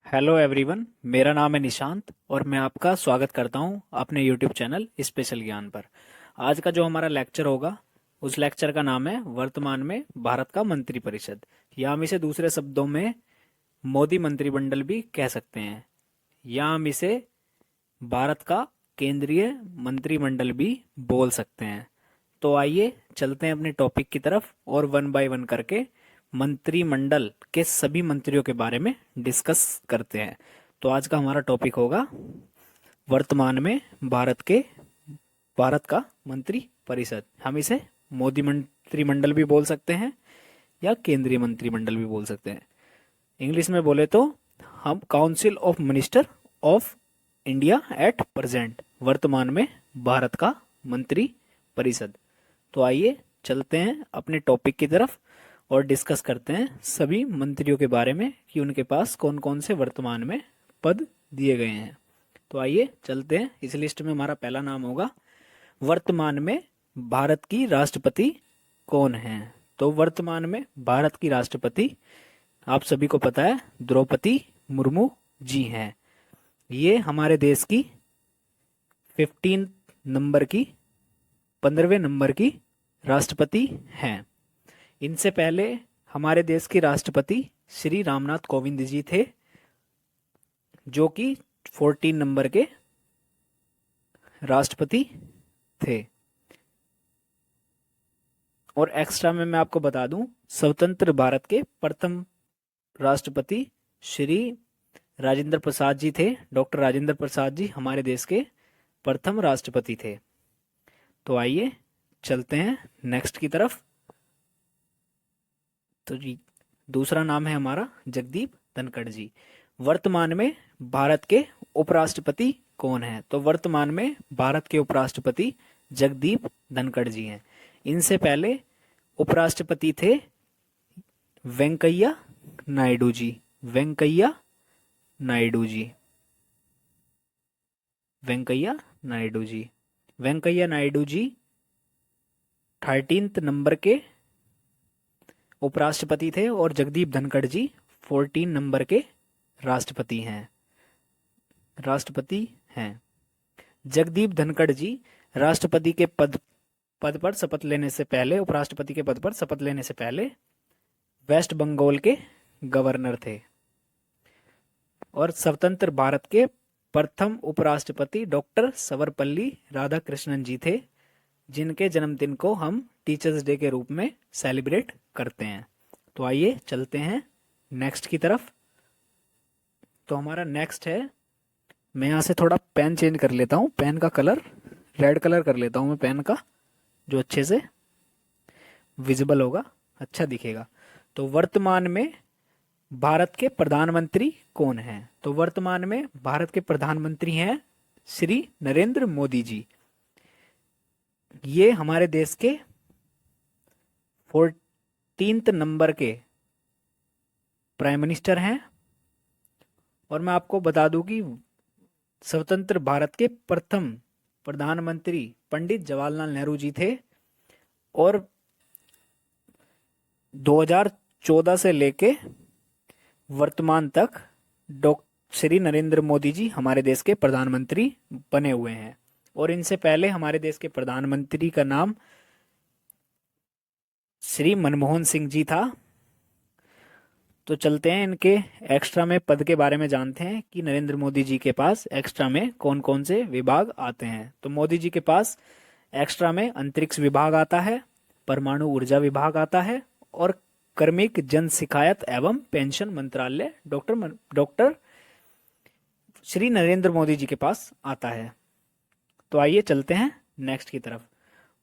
Hello everyone, मेरा नाम है निशांत और मैं आपका स्वागत करता हूं अपने यूट्यूब चैनल स्पेशल ज्ञान पर। आज का जो हमारा लेक्चर होगा उस लेक्चर का नाम है वर्तमान में भारत का मंत्रिपरिषद, या हम इसे दूसरे शब्दों में मोदी मंत्रिमंडल भी कह सकते हैं, या हम इसे भारत का केंद्रीय मंत्रिमंडल भी बोल सकते हैं। तो आइए चलते हैं अपने टॉपिक की तरफ और वन बाय वन करके मंत्रिमंडल के सभी मंत्रियों के बारे में डिस्कस करते हैं। तो आज का हमारा टॉपिक होगा वर्तमान में भारत का मंत्री परिषद। हम इसे मोदी मंत्रिमंडल भी बोल सकते हैं या केंद्रीय मंत्रिमंडल भी बोल सकते हैं। इंग्लिश में बोले तो हम council of minister of India at present, वर्तमान में भारत का मंत्री परिषद। तो आइए चलते हैं अपने टॉपिक की तरफ और डिस्कस करते हैं सभी मंत्रियों के बारे में कि उनके पास कौन कौन से वर्तमान में पद दिए गए हैं। तो आइए चलते हैं। इस लिस्ट में हमारा पहला नाम होगा वर्तमान में भारत की राष्ट्रपति कौन है। तो वर्तमान में भारत की राष्ट्रपति आप सभी को पता है द्रौपदी मुर्मू जी हैं। ये हमारे देश की 15वें नंबर की राष्ट्रपति हैं। इनसे पहले हमारे देश के राष्ट्रपति श्री रामनाथ कोविंद जी थे, जो कि 14 नंबर के राष्ट्रपति थे। और एक्स्ट्रा में मैं आपको बता दूं, स्वतंत्र भारत के प्रथम राष्ट्रपति श्री राजेंद्र प्रसाद जी थे। डॉक्टर राजेंद्र प्रसाद जी हमारे देश के प्रथम राष्ट्रपति थे। तो आइए चलते हैं नेक्स्ट की तरफ। तो जी दूसरा नाम है हमारा जगदीप धनखड़ जी। वर्तमान में भारत के उपराष्ट्रपति कौन है। तो वर्तमान में भारत के उपराष्ट्रपति जगदीप धनखड़ जी हैं। इनसे पहले उपराष्ट्रपति थे वेंकैया नायडू जी। वेंकैया नायडू जी। वेंकैया नायडू जी। वेंकैया नायडू जी 13 नंबर के उपराष्ट्रपति थे और जगदीप धनखड़ जी 14 नंबर के राष्ट्रपति हैं। जगदीप धनखड़ जी राष्ट्रपति के पद पर शपथ लेने से पहले, उपराष्ट्रपति के पद पर शपथ लेने से पहले वेस्ट बंगाल के गवर्नर थे। और स्वतंत्र भारत के प्रथम उपराष्ट्रपति डॉक्टर सर्वपल्ली राधाकृष्णन जी थे, जिनके जन्मदिन को हम टीचर्स डे के रूप में सेलिब्रेट करते हैं। तो आइए चलते हैं नेक्स्ट की तरफ। तो हमारा नेक्स्ट है, मैं यहाँ से थोड़ा पेन चेंज कर लेता हूँ। पेन का कलर रेड कलर कर लेता हूँ मैं पेन का, जो अच्छे से विजिबल होगा, अच्छा दिखेगा। तो वर्तमान में भारत के प्रधानमंत्री कौन हैं। तो वर्तमान में भारत के प्रधानमंत्री हैं श्री नरेंद्र मोदी जी। ये हमारे देश के 14 नंबर के प्राइम मिनिस्टर हैं। और मैं आपको बता दूं कि स्वतंत्र भारत के प्रथम प्रधानमंत्री पंडित जवाहरलाल नेहरू जी थे। और 2014 से लेके वर्तमान तक श्री नरेंद्र मोदी जी हमारे देश के प्रधानमंत्री बने हुए हैं। और इनसे पहले हमारे देश के प्रधानमंत्री का नाम श्री मनमोहन सिंह जी था। तो चलते हैं इनके एक्स्ट्रा में पद के बारे में जानते हैं कि नरेंद्र मोदी जी के पास एक्स्ट्रा में कौन कौन से विभाग आते हैं। तो मोदी जी के पास एक्स्ट्रा में अंतरिक्ष विभाग आता है, परमाणु ऊर्जा विभाग आता है, और कार्मिक जन शिकायत एवं पेंशन मंत्रालय डॉक्टर श्री नरेंद्र मोदी जी के पास आता है। तो आइए चलते हैं नेक्स्ट की तरफ।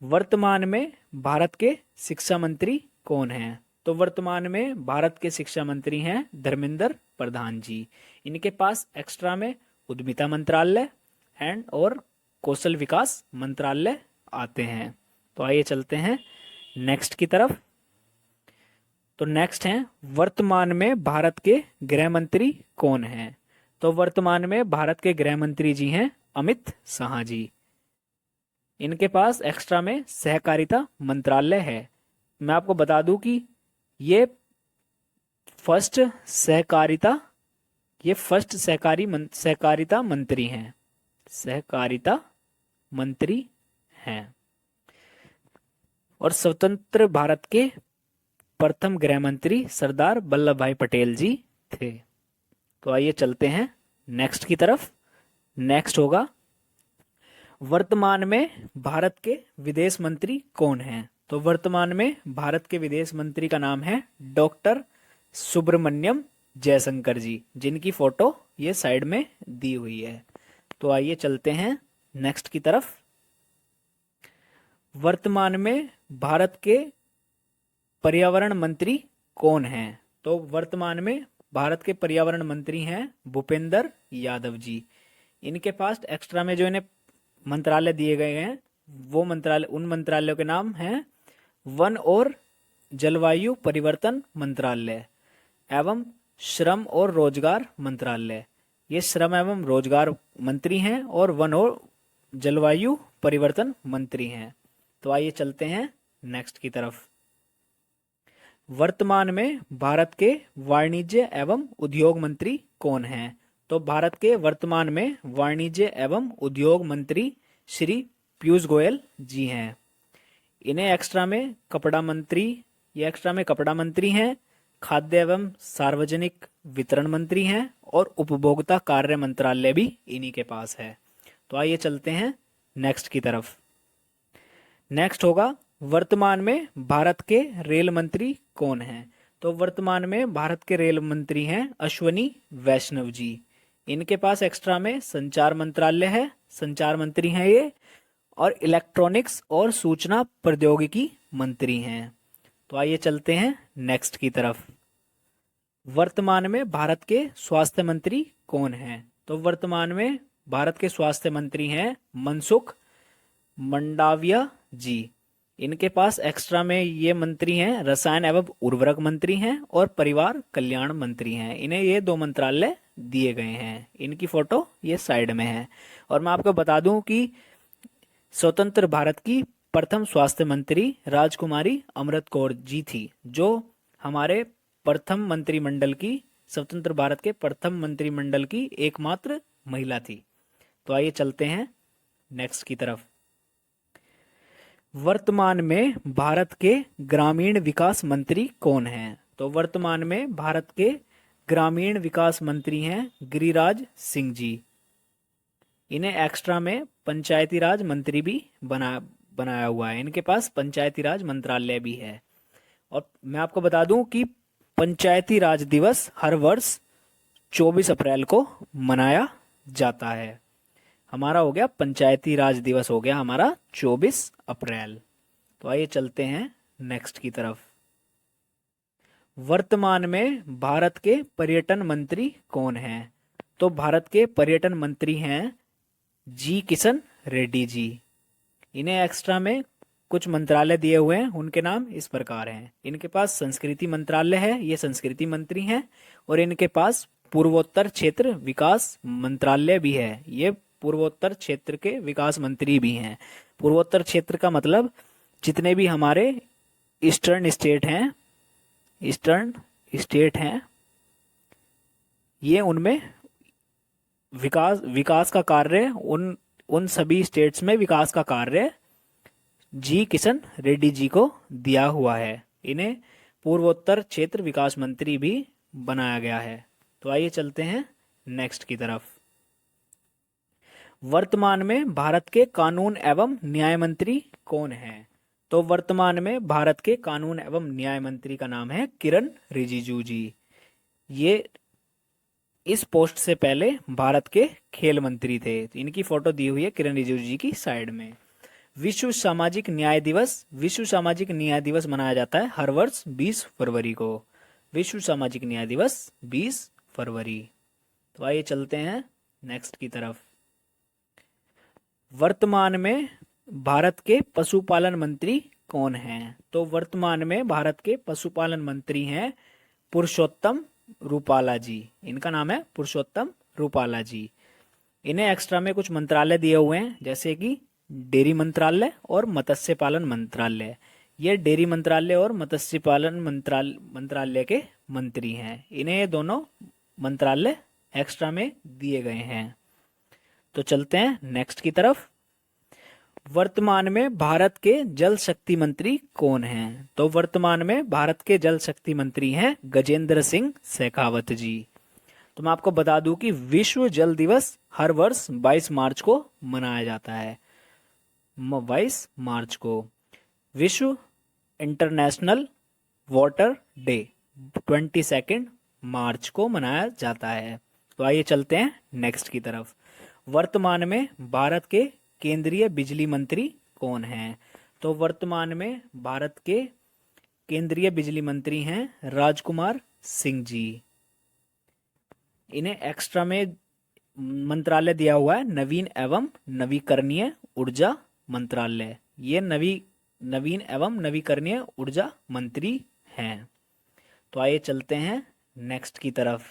वर्तमान में भारत के शिक्षा मंत्री कौन हैं। तो वर्तमान में भारत के शिक्षा मंत्री हैं धर्मेंद्र प्रधान जी। इनके पास एक्स्ट्रा में उद्यमिता मंत्रालय और कौशल विकास मंत्रालय आते हैं। तो आइए चलते हैं नेक्स्ट की तरफ। तो नेक्स्ट है वर्तमान में भारत के गृह मंत्री कौन हैं। तो वर्तमान में भारत के गृह मंत्री जी हैं अमित शाह जी। इनके पास एक्स्ट्रा में सहकारिता मंत्रालय है। मैं आपको बता दूं कि ये फर्स्ट सहकारिता ये फर्स्ट सहकारिता मंत्री हैं, सहकारिता मंत्री हैं। और स्वतंत्र भारत के प्रथम गृह मंत्री सरदार वल्लभ भाई पटेल जी थे। तो आइए चलते हैं नेक्स्ट की तरफ। नेक्स्ट होगा, वर्तमान में भारत के विदेश मंत्री कौन हैं? तो वर्तमान में भारत के विदेश मंत्री का नाम है डॉक्टर सुब्रमण्यम जयशंकर जी, जिनकी फोटो ये साइड में दी हुई है। तो आइए चलते हैं नेक्स्ट की तरफ। वर्तमान में भारत के पर्यावरण मंत्री कौन हैं? तो वर्तमान में भारत के पर्यावरण मंत्री हैं भूपेंद्र यादव जी। इनके पास एक्स्ट्रा में जो इन्हें मंत्रालय दिए गए हैं, वो मंत्रालय, उन मंत्रालयों के नाम हैं वन और जलवायु परिवर्तन मंत्रालय एवं श्रम और रोजगार मंत्रालय। ये श्रम एवं रोजगार मंत्री हैं और वन और जलवायु परिवर्तन मंत्री हैं। तो आइए चलते हैं नेक्स्ट की तरफ। वर्तमान में भारत के वाणिज्य एवं उद्योग मंत्री कौन हैं? तो भारत के वर्तमान में वाणिज्य एवं उद्योग मंत्री श्री पीयूष गोयल जी हैं। इन्हें एक्स्ट्रा में कपड़ा मंत्री, ये एक्स्ट्रा में कपड़ा मंत्री हैं, खाद्य एवं सार्वजनिक वितरण मंत्री हैं और उपभोक्ता कार्य मंत्रालय भी इन्हीं के पास है। तो आइए चलते हैं नेक्स्ट की तरफ। नेक्स्ट होगा, वर्तमान में भारत के रेल मंत्री कौन हैं? तो वर्तमान में भारत के रेल मंत्री हैं अश्वनी वैष्णव जी। इनके पास एक्स्ट्रा में संचार मंत्रालय है, संचार मंत्री हैं ये, और इलेक्ट्रॉनिक्स और सूचना प्रौद्योगिकी मंत्री हैं। तो आइए चलते हैं नेक्स्ट की तरफ। वर्तमान में भारत के स्वास्थ्य मंत्री कौन हैं? तो वर्तमान में भारत के स्वास्थ्य मंत्री हैं मनसुख मंडाविया जी। इनके पास एक्स्ट्रा में ये मंत्री हैं रसायन एवं उर्वरक मंत्री हैं और परिवार कल्याण मंत्री हैं। इन्हें ये दो मंत्रालय दिए गए हैं। इनकी फोटो ये साइड में है। और मैं आपको बता दूं कि स्वतंत्र भारत की प्रथम स्वास्थ्य मंत्री राजकुमारी अमृत कौर जी थी, जो हमारे प्रथम मंत्रिमंडल की, स्वतंत्र भारत के प्रथम मंत्रिमंडल की एकमात्र महिला थी। तो आइए चलते हैं नेक्स्ट की तरफ। वर्तमान में भारत के ग्रामीण विकास मंत्री कौन हैं? तो वर्तमान में भारत के ग्रामीण विकास मंत्री हैं गिरिराज सिंह जी। इन्हें एक्स्ट्रा में पंचायती राज मंत्री भी बनाया हुआ है। इनके पास पंचायती राज मंत्रालय भी है। और मैं आपको बता दूं कि पंचायती राज दिवस हर वर्ष 24 अप्रैल को मनाया जाता है। हमारा हो गया पंचायती राज दिवस, हो गया हमारा 24 अप्रैल। तो आइए चलते हैं नेक्स्ट की तरफ। वर्तमान में भारत के पर्यटन मंत्री कौन हैं? तो भारत के पर्यटन मंत्री हैं जी किशन रेड्डी जी। इन्हें एक्स्ट्रा में कुछ मंत्रालय दिए हुए हैं, उनके नाम इस प्रकार हैं। इनके पास संस्कृति मंत्रालय है, ये संस्कृति मंत्री हैं। और इनके पास पूर्वोत्तर क्षेत्र विकास मंत्रालय भी है, ये पूर्वोत्तर क्षेत्र के विकास मंत्री भी हैं। पूर्वोत्तर क्षेत्र का मतलब जितने भी हमारे ईस्टर्न स्टेट हैं, ये उनमें विकास का कार्य, उन सभी स्टेट्स में विकास का कार्य जी किशन रेड्डी जी को दिया हुआ है। इन्हें पूर्वोत्तर क्षेत्र विकास मंत्री भी बनाया गया है। तो आइए चलते हैं नेक्स्ट की तरफ। वर्तमान में भारत के कानून एवं न्याय मंत्री कौन हैं? तो वर्तमान में भारत के कानून एवं न्याय मंत्री का नाम है किरण रिजिजू जी। ये इस पोस्ट से पहले भारत के खेल मंत्री थे। इनकी फोटो दी हुई है किरण रिजिजू जी की साइड में। विश्व सामाजिक न्याय दिवस मनाया जाता है हर वर्ष 20 फरवरी को। विश्व सामाजिक न्याय दिवस 20 फरवरी। तो आइए चलते हैं नेक्स्ट की तरफ। वर्तमान में भारत के पशुपालन मंत्री कौन हैं? तो वर्तमान में भारत के पशुपालन मंत्री हैं पुरुषोत्तम रूपाला जी। इनका नाम है पुरुषोत्तम रूपाला जी। इन्हें एक्स्ट्रा में कुछ मंत्रालय दिए हुए हैं, जैसे कि डेयरी मंत्रालय और मत्स्य पालन मंत्रालय। ये डेयरी मंत्रालय और मत्स्य पालन मंत्रालय के मंत्री हैं। इन्हें ये दोनों मंत्रालय एक्स्ट्रा में दिए गए हैं। तो चलते हैं नेक्स्ट की तरफ। वर्तमान में भारत के जल शक्ति मंत्री कौन हैं? तो वर्तमान में भारत के जल शक्ति मंत्री हैं गजेंद्र सिंह शेखावत जी। तो मैं आपको बता दूं कि विश्व जल दिवस हर वर्ष 22 मार्च को मनाया जाता है। 22 मार्च को विश्व इंटरनेशनल वाटर डे 22 मार्च को मनाया जाता है। तो आइए चलते हैं नेक्स्ट की तरफ। वर्तमान में भारत के केंद्रीय बिजली मंत्री कौन हैं? तो वर्तमान में भारत के केंद्रीय बिजली मंत्री हैं राजकुमार सिंह जी। इन्हें एक्स्ट्रा में मंत्रालय दिया हुआ है नवीन एवं नवीकरणीय ऊर्जा मंत्रालय। ये नवीन एवं नवीकरणीय ऊर्जा मंत्री हैं। तो आइए चलते हैं नेक्स्ट की तरफ।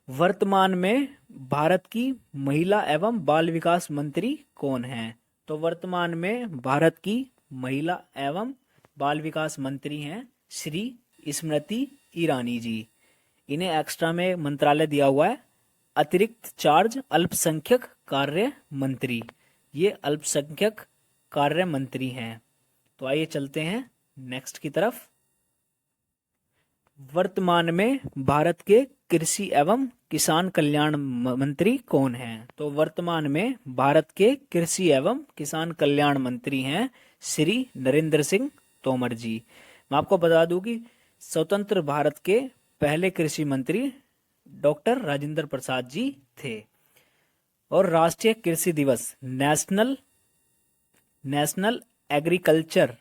वर्तमान में भारत की महिला एवं बाल विकास मंत्री कौन हैं? तो वर्तमान में भारत की महिला एवं बाल विकास मंत्री हैं श्री स्मृति ईरानी जी। इन्हें एक्स्ट्रा में मंत्रालय दिया हुआ है अतिरिक्त चार्ज अल्पसंख्यक कार्य मंत्री। ये अल्पसंख्यक कार्य मंत्री हैं। तो आइए चलते हैं नेक्स्ट की तरफ। वर्तमान में भारत के कृषि एवं किसान कल्याण मंत्री कौन हैं? तो वर्तमान में भारत के कृषि एवं किसान कल्याण मंत्री हैं श्री नरेंद्र सिंह तोमर जी। मैं आपको बता दूं कि स्वतंत्र भारत के पहले कृषि मंत्री डॉक्टर राजेंद्र प्रसाद जी थे। और राष्ट्रीय कृषि दिवस नेशनल एग्रीकल्चर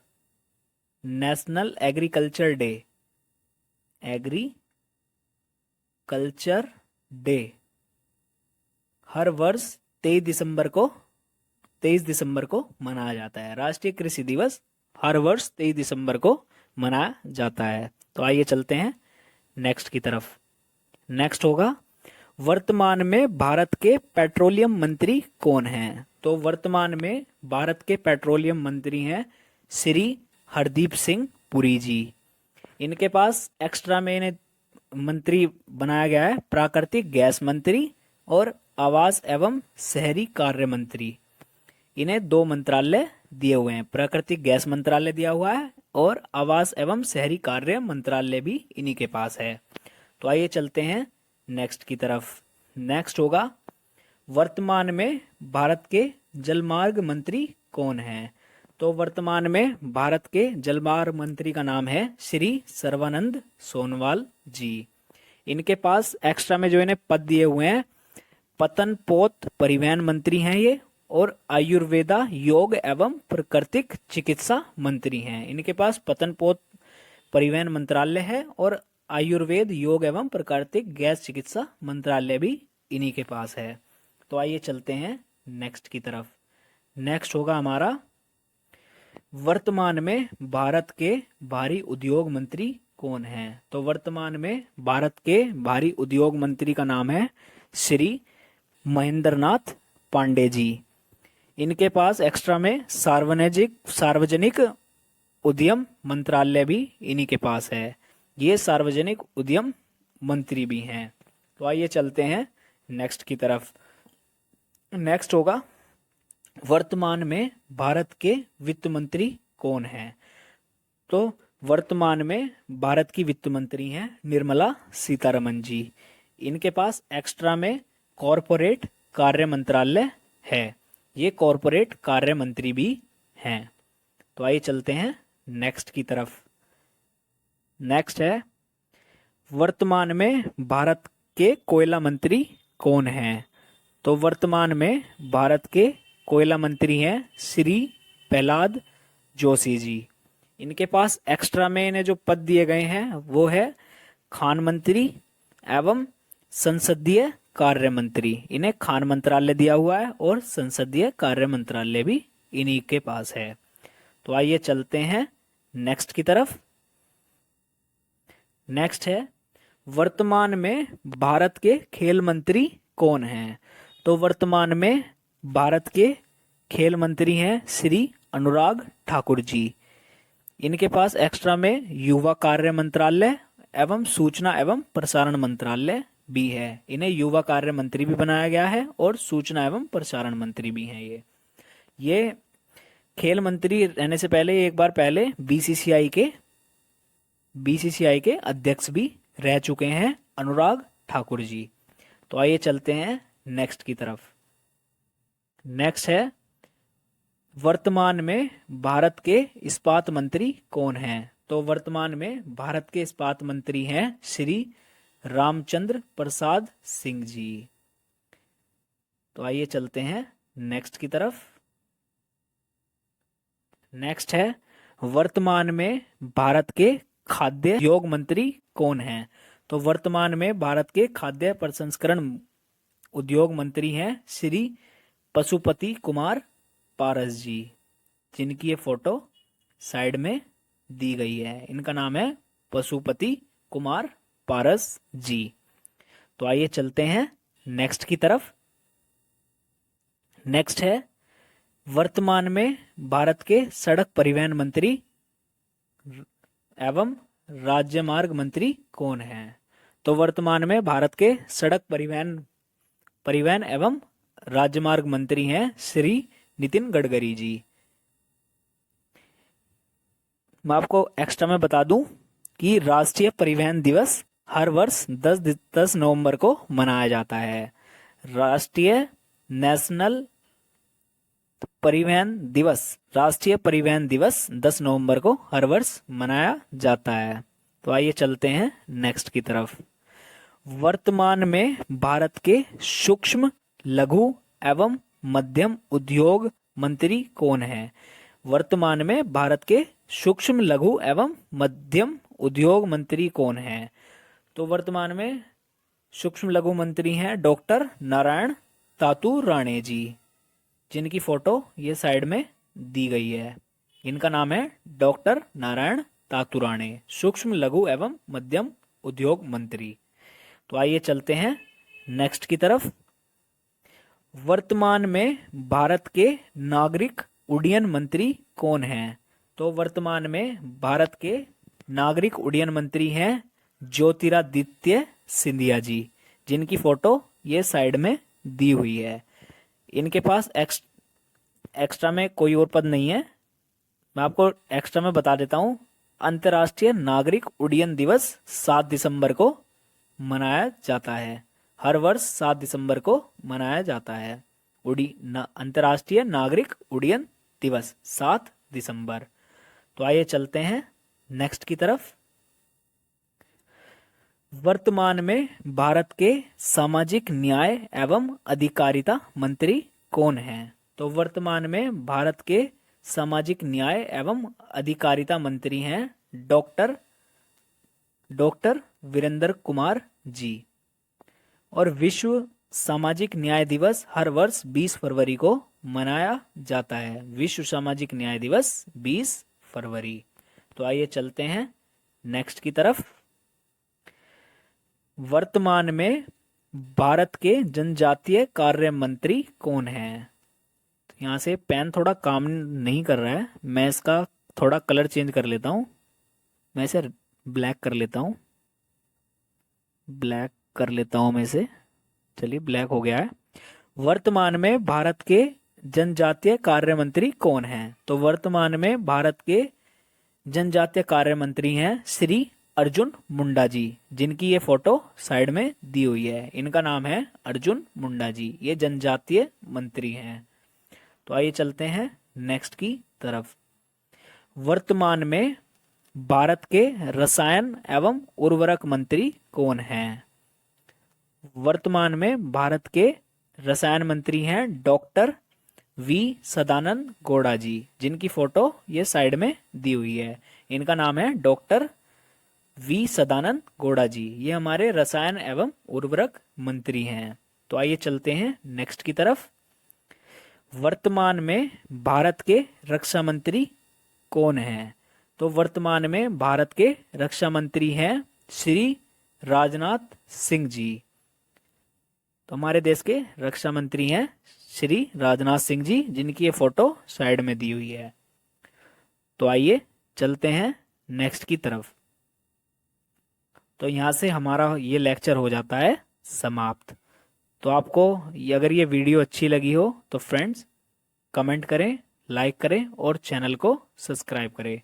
डे हर वर्ष 23 दिसंबर को मनाया जाता है। राष्ट्रीय कृषि दिवस हर वर्ष 23 दिसंबर को मनाया जाता है। तो आइए चलते हैं नेक्स्ट की तरफ। नेक्स्ट होगा वर्तमान में भारत के पेट्रोलियम मंत्री कौन हैं? तो वर्तमान में भारत के पेट्रोलियम मंत्री हैं श्री हरदीप सिंह पुरी जी। इनके पास एक्स्ट्रा में इन्हें मंत्री बनाया गया है प्राकृतिक गैस मंत्री और आवास एवं शहरी कार्य मंत्री। इन्हें 2 मंत्रालय दिए हुए हैं, प्राकृतिक गैस मंत्रालय दिया हुआ है और आवास एवं शहरी कार्य मंत्रालय भी इन्हीं के पास है। तो आइए चलते हैं नेक्स्ट की तरफ। नेक्स्ट होगा वर्तमान में भारत के जलमार्ग मंत्री कौन हैं? तो वर्तमान में भारत के जलमार्ग मंत्री का नाम है श्री सर्बानंद सोनोवाल जी। इनके पास एक्स्ट्रा में जो इन्हें पद दिए हुए हैं पतन पोत परिवहन मंत्री हैं ये, और आयुर्वेदा योग एवं प्राकृतिक चिकित्सा मंत्री हैं। इनके पास पतन पोत परिवहन मंत्रालय है और आयुर्वेद योग एवं प्राकृतिक गैस चिकित्सा मंत्रालय भी इन्हीं के पास है। तो आइए चलते हैं नेक्स्ट की तरफ। नेक्स्ट होगा हमारा वर्तमान में भारत के भारी उद्योग मंत्री कौन हैं? तो वर्तमान में भारत के भारी उद्योग मंत्री का नाम है श्री महेंद्रनाथ पांडे जी। इनके पास एक्स्ट्रा में सार्वजनिक उद्यम मंत्रालय भी इन्हीं के पास है। ये सार्वजनिक उद्यम मंत्री भी हैं। तो आइए चलते हैं नेक्स्ट की तरफ। नेक्स्ट होगा वर्तमान में भारत के वित्त मंत्री कौन हैं? तो वर्तमान में भारत की वित्त मंत्री हैं निर्मला सीतारमन जी। इनके पास एक्स्ट्रा में कॉरपोरेट कार्य मंत्रालय है। ये कॉरपोरेट कार्य मंत्री भी हैं। तो आइए चलते हैं नेक्स्ट की तरफ। नेक्स्ट है वर्तमान में भारत के कोयला मंत्री कौन हैं? तो वर्तमान में भारत के कोयला मंत्री हैं श्री प्रहलाद जोशी जी। इनके पास एक्स्ट्रा में इन्हें जो पद दिए गए हैं वो है खान मंत्री एवं संसदीय कार्य मंत्री। इन्हें खान मंत्रालय दिया हुआ है और संसदीय कार्य मंत्रालय भी इन्हीं के पास है। तो आइए चलते हैं नेक्स्ट की तरफ। नेक्स्ट है वर्तमान में भारत के खेल मंत्री कौन हैं? तो वर्तमान में भारत के खेल मंत्री हैं श्री अनुराग ठाकुर जी। इनके पास एक्स्ट्रा में युवा कार्य मंत्रालय एवं सूचना एवं प्रसारण मंत्रालय भी है। इन्हें युवा कार्य मंत्री भी बनाया गया है और सूचना एवं प्रसारण मंत्री भी हैं ये खेल मंत्री रहने से पहले एक बार पहले बीसीसीआई के अध्यक्ष भी रह चुके हैं, अनुराग ठाकुर जी। तो आइए चलते हैं नेक्स्ट की तरफ। नेक्स्ट है, वर्तमान में भारत के इस्पात मंत्री कौन हैं? तो वर्तमान में भारत के इस्पात मंत्री हैं श्री रामचंद्र प्रसाद सिंह जी। तो आइए चलते हैं नेक्स्ट की तरफ। नेक्स्ट है, वर्तमान में भारत के खाद्य उद्योग मंत्री कौन हैं? तो वर्तमान में भारत के खाद्य प्रसंस्करण उद्योग मंत्री हैं श्री पशुपति कुमार पारस जी, जिनकी ये फोटो साइड में दी गई है। इनका नाम है पशुपति कुमार पारस जी। तो आइए चलते हैं नेक्स्ट की तरफ। नेक्स्ट है, वर्तमान में भारत के सड़क परिवहन मंत्री एवं राजमार्ग मंत्री कौन हैं? तो वर्तमान में भारत के सड़क परिवहन एवं राजमार्ग मंत्री हैं श्री नितिन गडकरी जी। मैं आपको एक्स्ट्रा में बता दूं कि राष्ट्रीय परिवहन दिवस हर वर्ष 10 नवंबर को मनाया जाता है। राष्ट्रीय परिवहन दिवस 10 नवंबर को हर वर्ष मनाया जाता है। तो आइए चलते हैं नेक्स्ट की तरफ। वर्तमान में भारत के सूक्ष्म लघु एवं मध्यम उद्योग मंत्री कौन है? वर्तमान में भारत के सूक्ष्म लघु एवं मध्यम उद्योग मंत्री कौन है? तो वर्तमान में सूक्ष्म लघु मंत्री हैं डॉक्टर नारायण तातू राणे जी, जिनकी फोटो ये साइड में दी गई है। इनका नाम है डॉक्टर नारायण तातू राणे, सूक्ष्म लघु एवं मध्यम उद्योग मंत्री। तो आइए चलते हैं नेक्स्ट की तरफ। वर्तमान में भारत के नागरिक उड्डयन मंत्री कौन हैं? तो वर्तमान में भारत के नागरिक उड्डयन मंत्री हैं ज्योतिरादित्य सिंधिया जी, जिनकी फोटो ये साइड में दी हुई है। इनके पास एक्स्ट्रा में कोई और पद नहीं है। मैं आपको एक्स्ट्रा में बता देता हूँ। अंतर्राष्ट्रीय नागरिक उड्डयन दिवस 7 दिसंबर को मनाया जाता है। हर वर्ष 7 दिसंबर को मनाया जाता है अंतर्राष्ट्रीय नागरिक उड्डयन दिवस 7 दिसंबर। तो आइए चलते हैं नेक्स्ट की तरफ। वर्तमान में भारत के सामाजिक न्याय एवं अधिकारिता मंत्री कौन हैं? तो वर्तमान में भारत के सामाजिक न्याय एवं अधिकारिता मंत्री हैं डॉक्टर वीरेंद्र कुमार जी। और विश्व सामाजिक न्याय दिवस हर वर्ष 20 फरवरी को मनाया जाता है। विश्व सामाजिक न्याय दिवस 20 फरवरी। तो आइए चलते हैं नेक्स्ट की तरफ। वर्तमान में भारत के जनजातीय कार्य मंत्री कौन हैं? तो यहाँ से पेन थोड़ा काम नहीं कर रहा है, मैं इसका थोड़ा कलर चेंज कर लेता हूँ। मैं इसे ब्लैक कर लेता हूँ, मैं इसे, चलिए ब्लैक हो गया है। वर्तमान में भारत के जनजातीय कार्य मंत्री कौन हैं? तो वर्तमान में भारत के जनजातीय कार्य मंत्री हैं श्री अर्जुन मुंडा जी, जिनकी ये फोटो साइड में दी हुई है। इनका नाम है अर्जुन मुंडा जी, ये जनजातीय मंत्री हैं। तो आइए चलते हैं नेक्स्ट की तरफ। वर्तमान में भारत के रसायन एवं उर्वरक मंत्री कौन हैं? वर्तमान में भारत के रसायन मंत्री हैं डॉक्टर वी सदानंद गौड़ा जी, जिनकी फोटो ये साइड में दी हुई है। इनका नाम है डॉक्टर वी सदानंद गौड़ा जी, ये हमारे रसायन एवं उर्वरक मंत्री हैं। तो आइए चलते हैं नेक्स्ट की तरफ। वर्तमान में भारत के रक्षा मंत्री कौन हैं? तो वर्तमान में भारत के रक्षा मंत्री हैं श्री राजनाथ सिंह जी। तो हमारे देश के रक्षा मंत्री हैं श्री राजनाथ सिंह जी, जिनकी ये फोटो साइड में दी हुई है। तो आइए चलते हैं नेक्स्ट की तरफ। तो यहाँ से हमारा ये लेक्चर हो जाता है समाप्त। तो आपको अगर ये वीडियो अच्छी लगी हो तो फ्रेंड्स कमेंट करें, लाइक करें और चैनल को सब्सक्राइब करें।